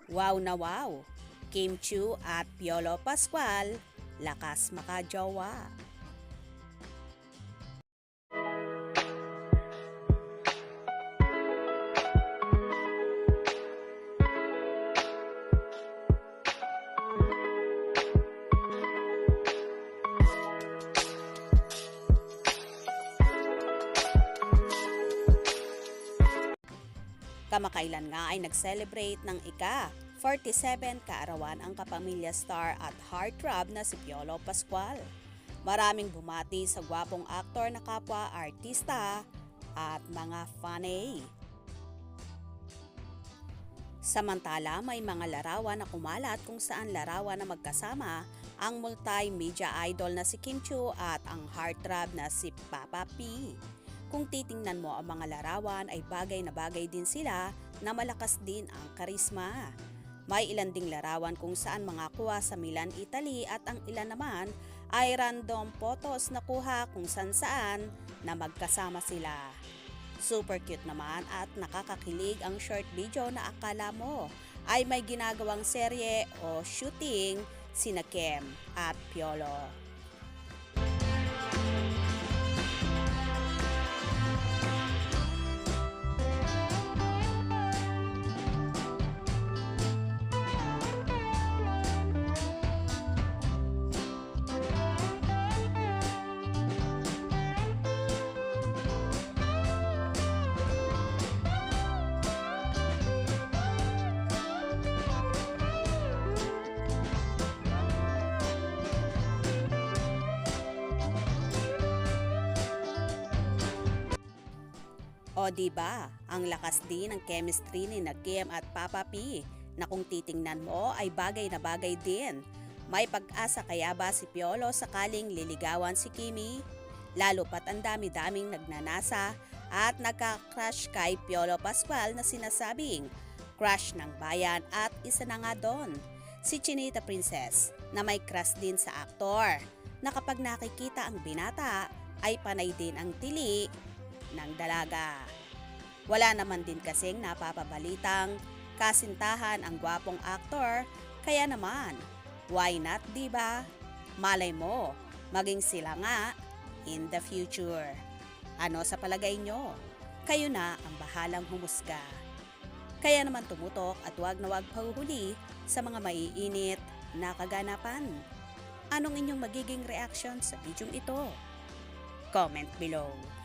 Wow na wow! Kim Chu at Piolo Pascual, lakas makajowa. Kamakailan nga ay nag-celebrate ng ika-47 kaarawan ang kapamilya star at heartthrob na si Piolo Pascual. Maraming bumati sa gwapong aktor na kapwa artista at mga fanay. Samantala, may mga larawan na kumalat kung saan larawan na magkasama ang multimedia idol na si Kim Chu at ang heartthrob na si Papa P. Kung titingnan mo ang mga larawan ay bagay na bagay din sila na malakas din ang karisma. May ilan ding larawan kung saan mga kuha sa Milan, Italy at ang ilan naman ay random photos na kuha kung saan na magkasama sila. Super cute naman at nakakakilig ang short video na akala mo ay may ginagawang serye o shooting sina Kim at Piolo. O diba, ang lakas din ng chemistry ni Kim at Papa P na kung titingnan mo ay bagay na bagay din. May pag-asa kaya ba si Piolo sakaling liligawan si Kimi? Lalo pat ang dami-daming nagnanasa at nagka-crush kay Piolo Pascual na sinasabing crush ng bayan at isa na nga doon, si Chinita Princess na may crush din sa aktor na kapag nakikita ang binata ay panay din ang tili ng dalaga. Wala naman din kasing napapabalitang kasintahan ang gwapong aktor, kaya naman, why not, diba? Malay mo, maging sila nga in the future. Ano sa palagay nyo? Kayo na ang bahalang humusga. Kaya naman tumutok at wag na wag pahuhuli sa mga maiinit na kaganapan. Anong inyong magiging reaction sa video ito? Comment below.